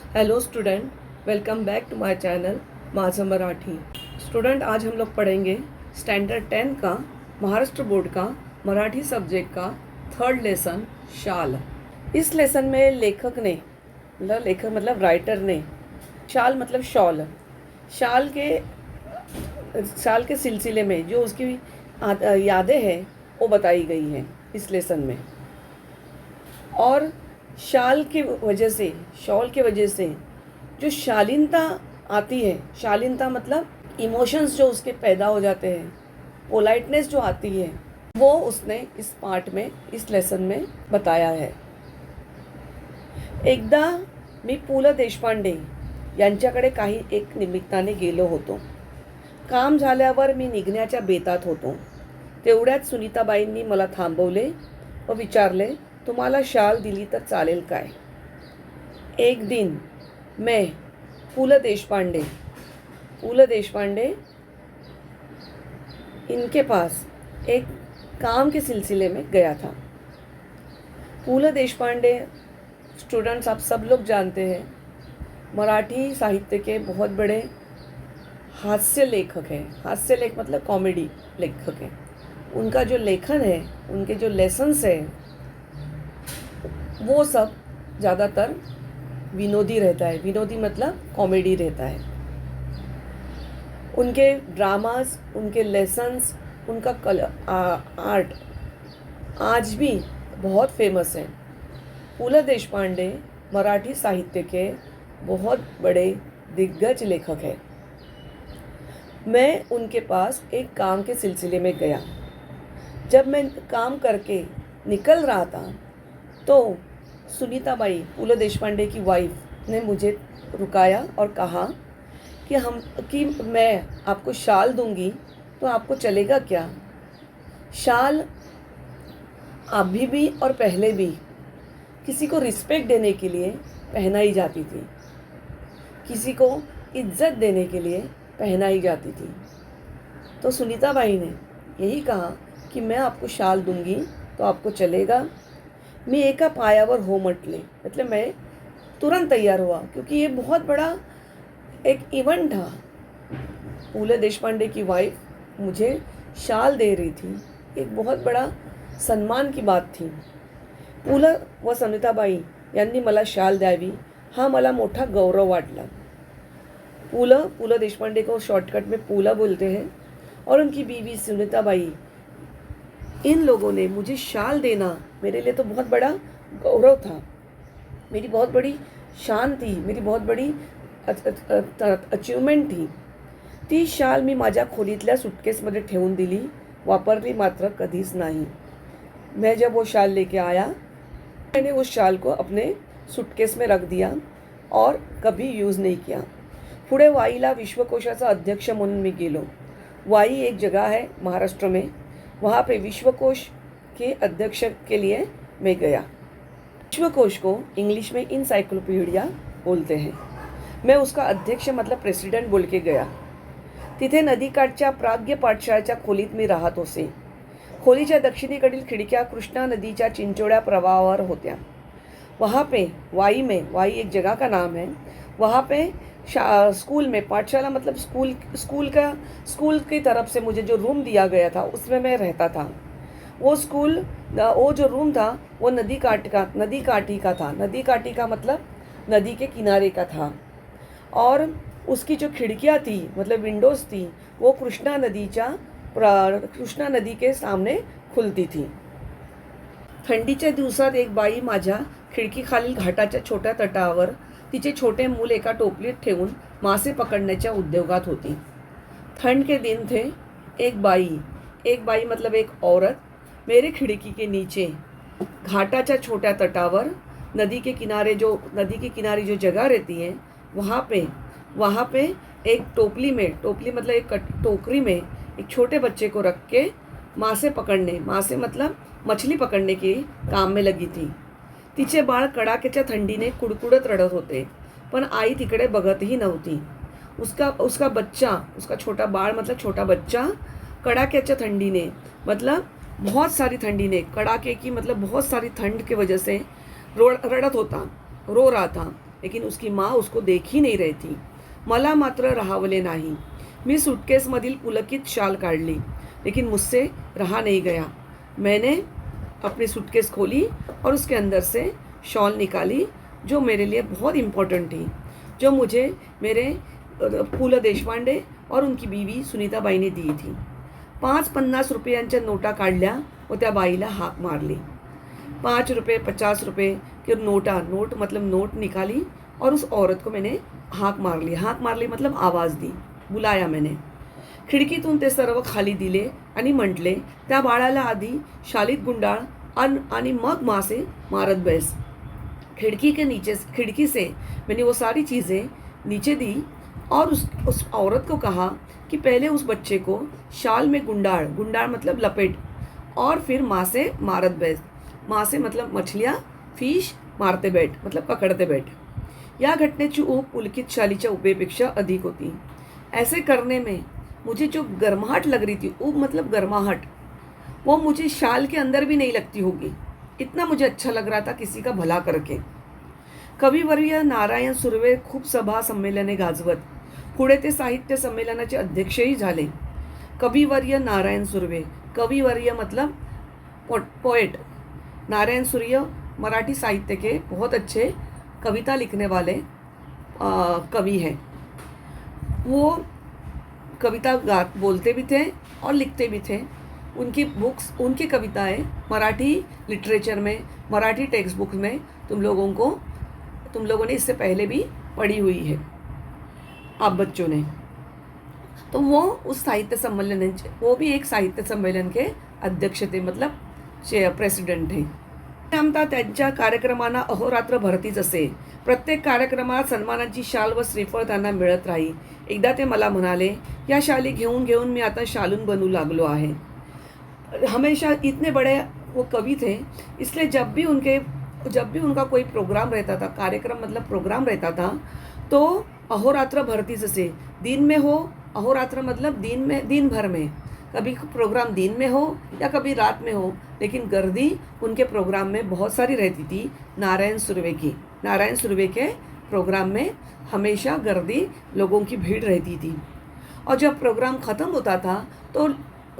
Hello student, welcome back to my channel माझं Marathi. Student, आज हम लोग पढ़ेंगे स्टैंडर्ड 10 का महाराष्ट्र बोर्ड का मराठी सब्जेक्ट का थर्ड लेसन शाल। इस लेसन में लेखक ने लेखक मतलब राइटर ने शाल मतलब शॉल, शाल के सिलसिले में जो उसकी यादें हैं वो बताई गई हैं इस लेसन में। और शॉल की वजह से जो शालीनता आती है, शालीनता मतलब इमोशंस जो उसके पैदा हो जाते हैं, पोलाइटनेस जो आती है, वो उसने इस पार्ट में, इस लेसन में बताया है। एकदा मी पु ल देशपांडे यांच्याकडे काही एक निमित्ताने गेलो होतो. काम झाल्यावर मी निघण्याच्या बेतात होतो. तेवढ्यात सुनीताबाईंनी मला थांबवले व विचारले, तुम्हाला शाल दिली तर चालेल काय? एक दिन मैं पु ल देशपांडे इनके पास एक काम के सिलसिले में गया था। पु ल देशपांडे स्टूडेंट्स आप सब लोग जानते हैं, मराठी साहित्य के बहुत बड़े हास्य लेखक हैं। हास्य लेख मतलब कॉमेडी लेखक हैं। उनका जो लेखन है, उनके जो लेसन्स हैं, वो सब ज़्यादातर विनोदी रहता है। विनोदी मतलब कॉमेडी रहता है। उनके ड्रामास, उनके लेसन्स, उनका आर्ट आज भी बहुत फेमस है। पु ल देशपांडे मराठी साहित्य के बहुत बड़े दिग्गज लेखक हैं। मैं उनके पास एक काम के सिलसिले में गया। जब मैं काम करके निकल रहा था तो सुनीताबाई, पु ल देशपांडे की वाइफ, ने मुझे रुकाया और कहा कि मैं आपको शाल दूंगी तो आपको चलेगा क्या? शाल अभी भी और पहले भी किसी को रिस्पेक्ट देने के लिए पहनाई जाती थी, किसी को इज्जत देने के लिए पहनाई जाती थी। तो सुनीताबाई ने यही कहा कि मैं आपको शाल दूंगी तो आपको चलेगा? मी एका पायावर हो म्हटले, मतलब मैं तुरंत तैयार हुआ, क्योंकि ये बहुत बड़ा एक इवेंट था। पु ल देशपांडे की वाइफ मुझे शाल दे रही थी, एक बहुत बड़ा सन्मान की बात थी। पु ल व सुनीताबाई यांनी मला शाल द्यावी हा मला मोठा गौरव वाटला। पु ल देशपांडे को शॉर्टकट में पूला बोलते हैं, और उनकी बीवी सुनीताबाई, इन लोगों ने मुझे शाल देना मेरे लिए तो बहुत बड़ा गौरव था, मेरी बहुत बड़ी शान थी, मेरी बहुत बड़ी अचीवमेंट थी। ती शाल मी माझ्या खोलीतल्या सुटकेसमध्ये ठेवून दिली, वापरली मात्र कधीच नाही। मैं जब वो शाल लेके आया, मैंने उस शाल को अपने सुटकेस में रख दिया और कभी यूज़ नहीं किया। पुढे वाईला विश्वकोशाचा अध्यक्ष म्हणून मी गेलो। वाई एक जगह है महाराष्ट्र में, वहाँ पे विश्वकोश के अध्यक्ष के लिए मैं गया। विश्वकोश को इंग्लिश में इनसाइक्लोपीडिया बोलते हैं। मैं उसका अध्यक्ष मतलब प्रेसिडेंट बोल के गया। तिथे नदीकाठच्या प्राज्ञ पाठशाळेच्या खोलीत मी राहत होते। खोलीच्या दक्षिणेकडील खिडक्या कृष्णा नदीच्या चिंचोळ्या प्रवाहावर होत्या। वहाँ पे वाई एक जगह का नाम है, वहाँ पे स्कूल में, पाठशाला मतलब स्कूल की तरफ से मुझे जो रूम दिया गया था उसमें मैं रहता था। वो जो रूम था वो नदी काठी का था। नदी काठी का मतलब नदी के किनारे का था, और उसकी जो खिड़कियाँ थी मतलब विंडोज़ थी, वो कृष्णा नदी के सामने खुलती थी। थंडीच्या दिवसात एक बाई माझ्या खिडकीखालील घाटाच्या छोट्या तटावर तिचे छोटे मूल एका टोपलीत ठेवून मासे पकड़ण्याच्या उद्योगात होती। ठंड के दिन थे। एक बाई मतलब एक औरत मेरे खिड़की के नीचे घाटाच्या छोट्या तटावर नदी के किनारे जो जगह रहती है, वहाँ पे एक टोपली मतलब एक टोकरी में एक छोटे बच्चे को रख के मासे मतलब मछली पकड़ने के काम में लगी थी। तिचे बाळ कडाक्याच्या थंडीने कुडकुडत रडत होते, पण आई तिकडे बघतही नव्हती। उसका छोटा बाळ मतलब छोटा बच्चा कड़ाक्याच्या थंडीने मतलब बहुत सारी ठंडी ने, कड़ाके की मतलब बहुत सारी ठंड की वजह से रो रहा था। लेकिन उसकी माँ उसको देख ही नाही रही थी. मला मात्र राहावले नाही. मी सूटकेसमधील पुलकित शाल काढली, लेकिन मुझसे रहा नहीं गया. मैंने अपनी सूटकेस खोली और उसके अंदर से शॉल निकाली, जो मेरे लिए बहुत इम्पोर्टेंट थी, जो मुझे मेरे पु ल देशपांडे और उनकी बीवी सुनीताबाईंनी दी थी. 5-50 रुपयांच्या नोटा काढल्या व त्या बाईला हाक मारली. 5 रुपये, 50 रुपये की नोट मतलब नोट निकाली और उस औरत को मैंने हाक मारली मतलब आवाज़ दी, बुलाया मैंने. खिडकीतून ते सर्व खाली दिले आणि म्हटले, त्या बाळाला आधी शालीत गुंडाळ आणि मग मासे मारत बैस. खिड़की से मैंने वो सारी चीज़ें नीचे दी और उस औरत को कहा कि पहले उस बच्चे को शाल में गुंडाळ मतलब लपेट और फिर मासे मारत बैठ. मासे मतलब मछलियाँ, फिश मारते बैठ मतलब पकड़ते बैठ. या घटनेची ऊब पुलकित शालीच्या उपेपेक्षा अधिक होती. ऐसे करने में मुझे जो गर्माहट लग रही थी, ऊब मतलब गर्माहट, वो मुझे शाल के अंदर भी नहीं लगती होगी. इतना मुझे अच्छा लग रहा था किसी का भला करके. कविवर्य नारायण सुर्वे खूप सभा संमेलने गाजवत. पुढे ते साहित्य संमेलनाचे अध्यक्षही झाले. कविवर्य नारायण सुर्वे, कविवर्य मतलब पोएट. नारायण सूर्य मराठी साहित्य के बहुत अच्छे कविता लिखने वाले कवि हैं. वो कविता बोलते भी थे और लिखते भी थे. उनकी बुक्स, उनकी कविताएं मराठी लिटरेचर में, मराठी टेक्स्ट बुक में तुम लोगों ने इससे पहले भी पढ़ी हुई है, आप बच्चों ने. तो वो उस साहित्य सम्मेलन, वो भी एक साहित्य संमेलन के अध्यक्ष थे, मतलब प्रेसिडेंट थे. आमता त्यांच्या कार्यक्रमांना अहोरात्र भरतीच असे. प्रत्येक कार्यक्रमात सन्मानाची शाल व श्रीफळ त्यांना मिळत राही. एकदा ते मला म्हणाले, या शाली घेऊन मी आता शालून बनू लागलो आहे. हमेशा इतने बड़े वो कवि थे, इसलिए जब भी उनका कोई प्रोग्राम रहता था, कार्यक्रम मतलब प्रोग्राम रहता था, तो अहोरात्र भरतीच असे. दिन में हो, अहोरात्र मतलब दिन भर में, कभी प्रोग्राम दिन में हो या कभी रात में हो, लेकिन गर्दी उनके प्रोग्राम में बहुत सारी रहती थी. नारायण सुर्वे के प्रोग्राम में हमेशा गर्दी, लोगों की भीड़ रहती थी. और जब प्रोग्राम ख़त्म होता था तो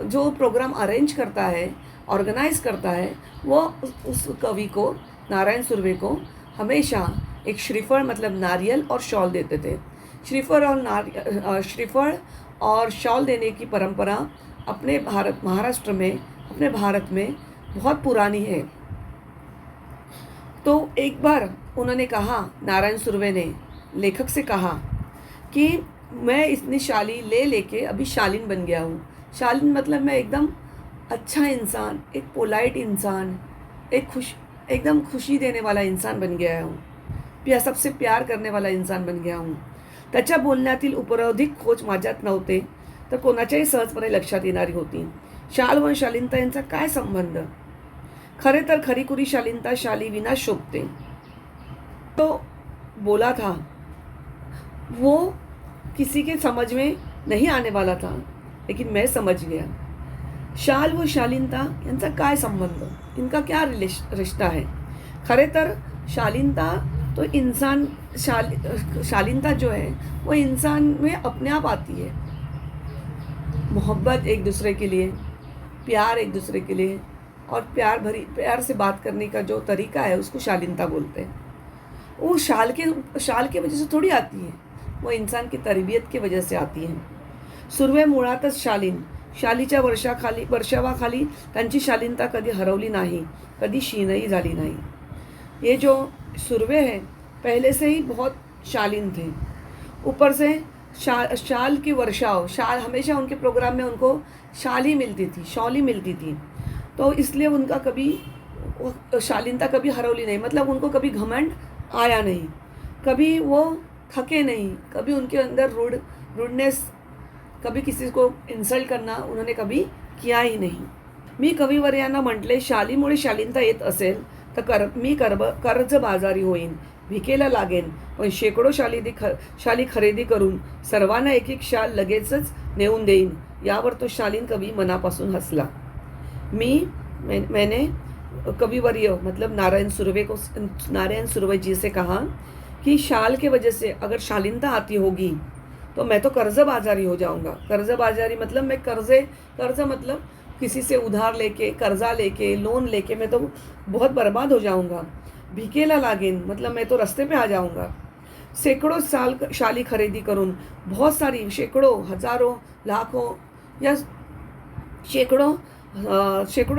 जो प्रोग्राम अरेंज करता है, ऑर्गेनाइज करता है, वो उस कवि को, नारायण सुर्वे को हमेशा एक श्रीफल मतलब नारियल और शॉल देते थे. श्रीफल और शॉल देने की परंपरा अपने महाराष्ट्र में, अपने भारत में बहुत पुरानी है. तो एक बार उन्होंने कहा, नारायण सुर्वे ने लेखक से कहा कि मैं इतनी शाली लेके अभी शालीन बन गया हूँ. शालीन मतलब मैं एकदम अच्छा इंसान, एक पोलाइट इंसान, एकदम खुशी देने वाला इंसान बन गया हूँ. सबसे प्यार करने वाला इंसान बन गया हूँ. त्याच्या बोलण्यातील उपरोधिक खोच माझ्यात नव्हते, तर कोणाच्याही सहजपणे लक्षात येणारी होती. शाल व शालीनता यांचा काय संबंध? खरे तर खरीखुरी शालीनता शाली विना शोभते. तो बोला था, वो किसी के समझ में नहीं आने वाला था, लेकिन मैं समझ गया. शाल व शालीनता यांचा काय संबंध? इनका क्या रिश्ता है? खरे तर शालीनता तो इंसान, शालीनता जो है वो इंसान में अपने आप आती है. मोहब्बत एक दूसरे के लिए, प्यार एक दूसरे के लिए, और प्यार से बात करने का जो तरीका है उसको शालीनता बोलते हैं. वो शाल के वजह से थोड़ी आती है, वो इंसान की तरबियत की वजह से आती है. सुर्वे मुळातच शालीन. शालीच्या वर्षावाखाली त्यांची शालीनता कधी हरवली नाही, कधी क्षीणही झाली नाही. ये जो सुर्वे हैं पहले से ही बहुत शालीन थे. ऊपर से शाल की वर्षाव, शाल हमेशा उनके प्रोग्राम में उनको शॉल ही मिलती थी. तो इसलिए उनका कभी शालीनता कभी हरवली नहीं, मतलब उनको कभी घमंड आया नहीं, कभी वो थके नहीं, कभी उनके अंदर रूडनेस, कभी किसी को इन्सल्ट करना उन्होंने कभी किया ही नाही. मी कविवर्यांना म्हटले, शालीमुळे शालीनता येत असेल तर मी कर्जबाजारी होईन, भिकेला लागेन, पण शेकडो शाली खरेदी करून सर्वांना एक एक शाल लगेचच नेऊन देईन. यावर तो शालीन कवी मनापासून हसला. मैंने कविवर्य मतलब नारायण सुर्वे जी से कहा कि शाल के वजह से अगर शालीनता आती होगी तो मैं तो कर्ज बाजारी हो जाऊंगा। कर्ज बाजारी मतलब मैं कर्ज मतलब किसी से उधार लेके, कर्जा लेके, लोन लेके मैं तो बहुत बर्बाद हो जाऊंगा। भिकेला लागेन मतलब मैं तो रास्ते पे आ जाऊंगा। सैकड़ों साल शाली खरेदी करून, बहुत सारी शेकड़ों, हजारों, लाखों या शेकड़ों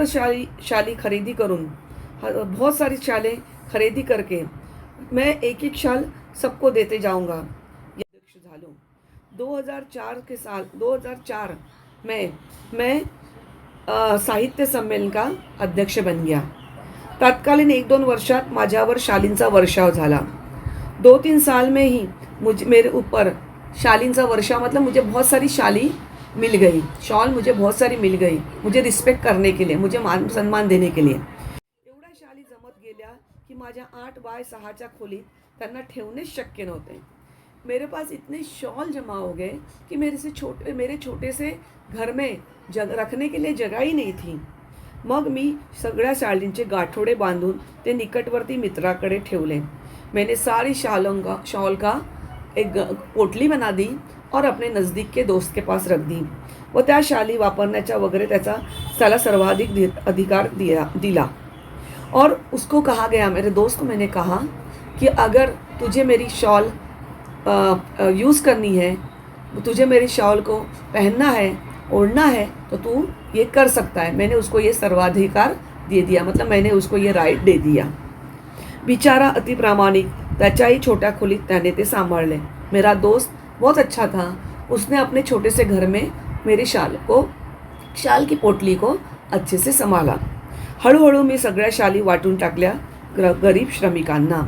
शाली खरेदी करून, बहुत सारी शालें खरेदी करके मैं एक एक शाल सबको देते जाऊंगा। अध्यक्ष झालो। 2004 में मैं साहित्य संमेलन का अध्यक्ष बन गया। तत्कालीन 1-2 वर्षात माझ्यावर शालींचा वर्षाव झाला। 2-3 साल में ही मेरे ऊपर शालींचा वर्षाव मतलब मुझे बहुत सारी शाली मिल गई, शॉल मुझे बहुत सारी मिल गई, मुझे रिस्पेक्ट करने के लिए, मुझे मान सम्मान देने के लिए। एवढ्या शाली जमत गेल्या की माझ्या 8x6च्या खोलीत त्यांना ठेवणेच शक्य नव्हते। मेरे पास इतने शॉल जमा हो गए कि मेरे छोटे से घर में रखने के लिए जगह ही नहीं थी। मग मी सगळ्या शालींचे गाठोडे बांधून ते निकटवर्ती मित्राकडे ठेवले। मैंने सारी शॉल का एक पोटली बना दी और अपने नज़दीक के दोस्त के पास रख दी। व त्या शाली वापरण्याचा वगैरे त्याला सर्वाधिक अधिकार दिला। और उसको कहा गया, मेरे दोस्त को मैंने कहा कि अगर तुझे मेरी शॉल यूज़ करनी है, तुझे मेरी शॉल को पहनना है, ओढ़ना है, तो तू ये कर सकता है। मैंने उसको ये सर्वाधिकार दे दिया, मतलब मैंने उसको ये राइट दे दिया। बिचारा अति प्रामाणिक, त्याच्याही छोट्या खोलीत त्याने ते सांभाळले। मेरा दोस्त बहुत अच्छा था, उसने अपने छोटे से घर में मेरी शाल की पोटली को अच्छे से संभाला। हळूहळू मी सगळ्या शाली वाटून टाकल्या गरीब श्रमिकांना।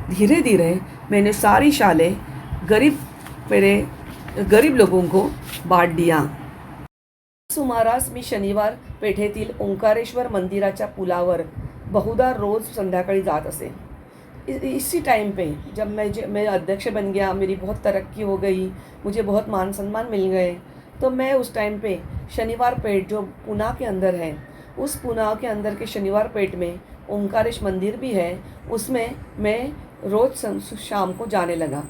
धीरे धीरे मैंने सारी शालें गरीब लोगों को बांट दिया। सुमारास मी शनिवार पेठेतील ओंकारेश्वर मंदिराच्या पुलावर बहुधा रोज संध्याकाळी जात असे। इसी टाइम पे जब मैं अध्यक्ष बन गया, मेरी बहुत तरक्की हो गई, मुझे बहुत मान सम्मान मिल गए, तो मैं उस टाइम पे शनिवार पेठ जो पुणे के अंदर है, उस पुणे के अंदर के शनिवार पेठ में ओंकारेश मंदिर भी है, उसमें मैं रोज शाम को जाने लगा।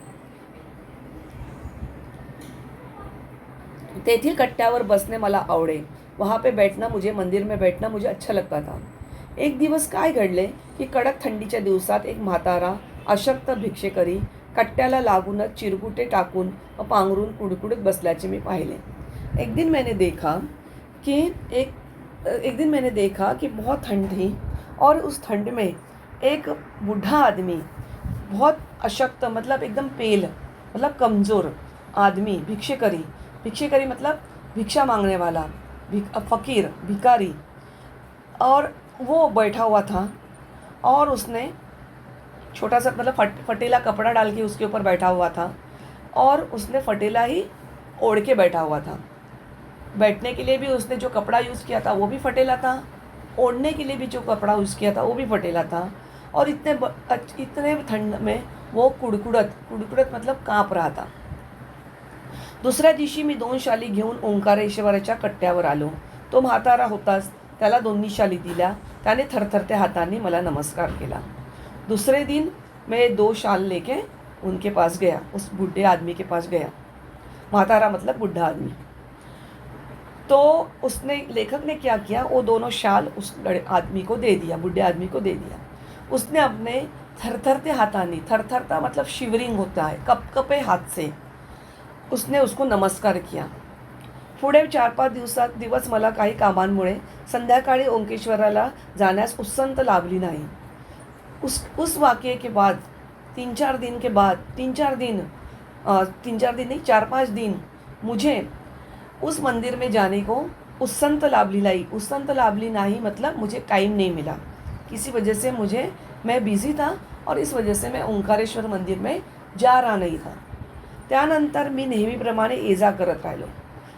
तेथील कट्ट्यावर बसने मला आवडे। वहाँ पे मंदिर में बैठना मुझे अच्छा लगता था। एक दिवस काय घडले की कडक थंडीच्या दिवसात एक म्हातारा अशक्त भिक्षेकरी कट्ट्याला लागूनच चिरकुटे टाकून व पांघरून कुडकुडत बसल्याचे मी पाहिले। एक दिन मैंने देखा कि बहुत ठंड थी और उस ठंड में एक बूढ़ा आदमी, बहुत अशक्त मतलब एकदम पेल, मतलब कमज़ोर आदमी, भिक्षेकरी मतलब भिक्षा मांगने वाला, फ़कीर, भिखारी, और वो बैठा हुआ था और उसने छोटा सा मतलब फटेला कपड़ा डाल के उसके ऊपर बैठा हुआ था और उसने फटेला ही ओढ़ के बैठा हुआ था। बैठने के लिए भी उसने जो कपड़ा यूज़ किया था वो भी फटेला था, ओढ़ने के लिए भी जो कपड़ा यूज़ किया था वो भी फटेला था। और इतने ठंड में वो कुडकुडत मतलब काँप रहा था। दुसऱ्या दिवशी मी 2 शाली घेऊन ओंकारेश्वराच्या कट्ट्यावर आलो। तो म्हातारा होताच, त्याला 2 शाली दिल्या। त्याने थरथरत्या हातांनी मला नमस्कार केला। दूसरे दिन मैं 2 शाल लेके उनके पास गया, उस बूढ़े आदमी के पास गया। म्हातारा मतलब बूढ़ा आदमी। तो लेखक ने क्या किया, वो दोनों शाल उस आदमी को दे दिया, बूढ़े आदमी को दे दिया। उसने अपने थरथरते हाथांनी, थरथरता मतलब शिवरिंग होता है, कपकपे हाथ से उसने उसको नमस्कार किया। पुढे 4-5 दिवस मला काही कामांमुळे संध्याकाळी ओंकेश्वराला जाण्यास उसंत लाभली नाही। उस वाक़ये के बाद 3-4 दिन मुझे उस मंदिर में जाने को उसंत लाभली नहीं मतलब मुझे टाइम नहीं मिला। किसी वजह से मैं बिज़ी था और इस वजह से मैं ओंकारेश्वर मंदिर में जा रहा नहीं था। त्यानंतर मी नेहमीप्रमाणे ये-जा करत राहिलो।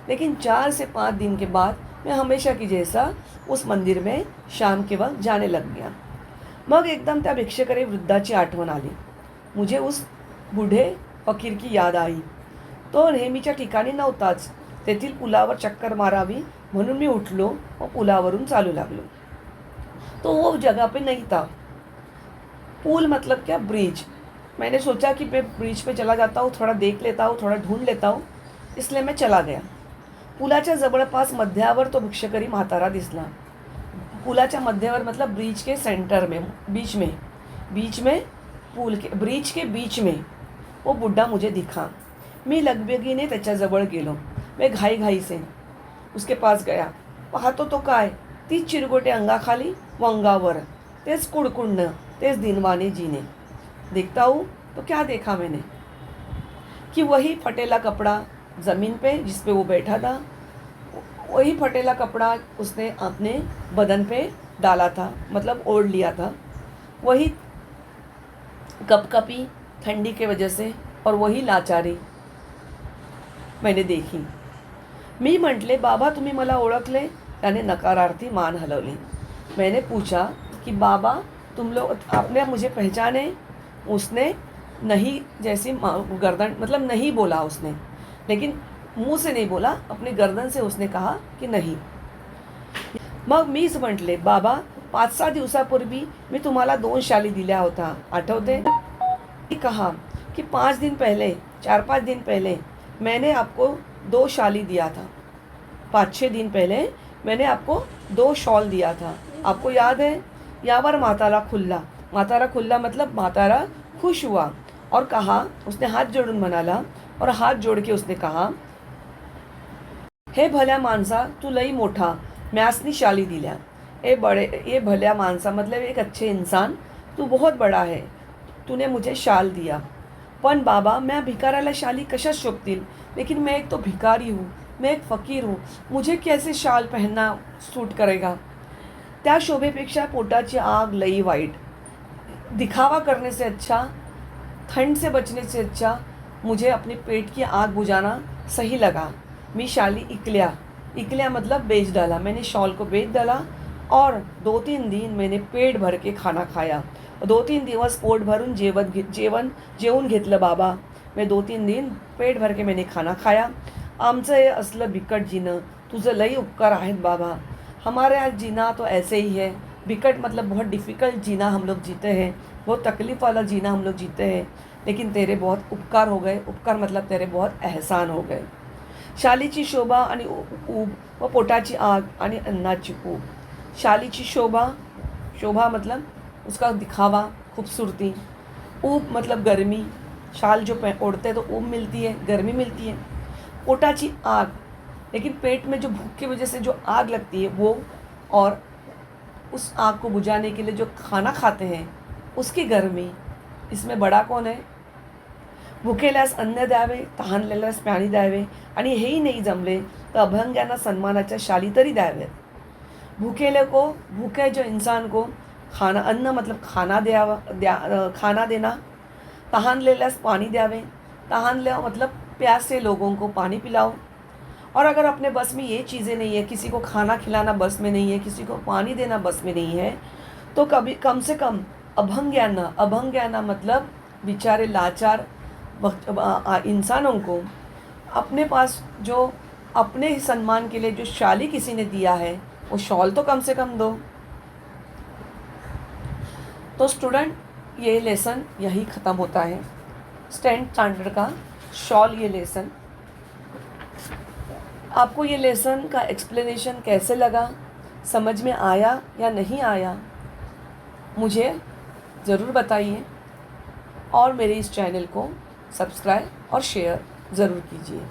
लेकिन 4 से 5 दिन के बाद मैं हमेशा की जैसा उस मंदिर में शाम के वक्त जाने लग गया। मग एकदम त्या भिक्षेकरी वृद्धाची आठवण आली। मुझे उस बूढ़े फकीर की याद आई। तो नेहमीच्या ठिकाणी नव्हताच। तेथील पुलावर चक्कर मारावी म्हणून मी उठलो व पुलावरून चालू लागलो। तो वो जगह पे नहीं था। पुल मतलब क्या, ब्रिज। मैंने सोचा कि मैं ब्रिज पे चला जाता हूँ, थोड़ा देख लेता हूँ, थोड़ा ढूंढ लेता हूँ, इसलिए मैं चला गया. पुलाच्या जवळपास मध्यावर तो भिक्षकरी म्हातारा दिसला. पुलाच्या मध्यावर मतलब ब्रिज के सेंटर में, बीच में पूल के ब्रिज के बीच में वो बुड्ढा मुझे दिखा. मी लगबगीने त्याच्याजवळ गेलो. मैं घाई से उसके पास गया. पाहतो तो काय, तीच चिरगोटे अंगाखाली व अंगावर, तेच कुडकुडणं, तेच दिनवाने जीने. देखता हूँ तो क्या देखा मैंने कि वही फटेला कपड़ा ज़मीन पे जिस पे वो बैठा था, वही फटेला कपड़ा उसने अपने बदन पे डाला था, मतलब ओढ़ लिया था. वही कपकपी ठंडी के वजह से और वही लाचारी मैंने देखी. मी म्हटले, बाबा तुम्ही मला ओळखले? त्याने नकारार्थी मान हलवली. मैंने पूछा कि बाबा तुम लोग, आपने मुझे पहचाने? उसने नहीं जैसी गर्दन, मतलब नहीं बोला उसने, लेकिन मुंह से नहीं बोला, अपनी गर्दन से उसने कहा कि नहीं. मग मीच म्हटले, बाबा 5-6 दिवसापूर्वी मी तुम्हाला 2 शाली दिल्या होत्या, आठवते? कहा कि 4-5 दिन पहले मैंने आपको 2 शाली दिया था. 5-6 दिन पहले मैंने आपको 2 शॉल दिया था, आपको याद है? यावर म्हातारा खुल्ला मतलब म्हातारा खुश हुआ और कहा, उसने हाथ जोड़ून म्हणाला, और हाथ जोड़ के उसने कहा, हे भल्या माणसा तू लई मोठा, म्यासनी शाली दिल्या. ये भल्या माणसा मतलब एक अच्छे इंसान, तू बहुत बड़ा है, तूने मुझे शाल दिया. पण बाबा मैं भिकाऱ्याला शाली कशात शोभतील? लेकिन मैं एक तो भिकारी हूँ, मैं एक फ़कीर हूँ, मुझे कैसे शाल पहनना सूट करेगा? त्या शोभेपेक्षा पोटाची आग लई वाईट. दिखावा करने से अच्छा, ठंड से बचने से अच्छा मुझे अपने पेट की आग बुझाना सही लगा. मी शाली इकल्या मतलब बेच डाला. मैंने शॉल को बेच डाला और 2-3 दिन मैंने पेट भर के खाना खाया. 2-3 दिवस पोट भरून जेवून घेतलं बाबा. मैं 2-3 दिन पेट भर के मैंने खाना खाया. आमचं हे असलं बिकट जीणं, तुझं लई उपकार आहेत बाबा. हमारे यहाँ जीना तो ऐसे ही है, बिकट मतलब बहुत डिफ़िकल्ट जीना हम लोग जीते हैं, बहुत तकलीफ़ वाला जीना हम लोग जीते हैं, लेकिन तेरे बहुत उपकार हो गए. उपकार मतलब तेरे बहुत एहसान हो गए. शालीची शोभा आणि ऊब व पोटाची आग आणि अन्नाची ऊब. शालीची शोभा मतलब उसका दिखावा, खूबसूरती. ऊब मतलब गर्मी, शाल जो ओढ़ते तो ऊब मिलती है, गर्मी मिलती है. पोटाची आग, लेकिन पेट में जो भूख की वजह से जो आग लगती है वो, और उस आग को बुझाने के लिए जो खाना खाते हैं उसकी गर्मी. इसमें बड़ा कौन है? भुकेल्यास अन्न द्यावे, तहानलेल्यास पाणी द्यावे, आणि हेही नाही जमले तर अभंग्यांना सन्मानाच्या शाली तरी द्यावेत. भूखे जो इंसान को खाना, अन्न मतलब खाना देना. तहानलेल्यास पानी द्यावे, तहानले मतलब प्यासे लोगों को पानी पिलाओ. और अगर अपने बस में ये चीज़ें नहीं है, किसी को खाना खिलाना बस में नहीं है, किसी को पानी देना बस में नहीं है, तो कभी कम से कम अभंग्याना मतलब बेचारे लाचार इंसानों को अपने पास जो अपने ही सम्मान के लिए जो शाली किसी ने दिया है वो शॉल तो कम से कम दो. तो स्टूडेंट, ये लेसन यही ख़त्म होता है. 10th स्टैंडर्ड का शॉल ये लेसन. आपको ये लेसन का एक्सप्लेनेशन कैसे लगा, समझ में आया या नहीं आया, मुझे ज़रूर बताइए. और मेरे इस चैनल को सब्सक्राइब और शेयर ज़रूर कीजिए.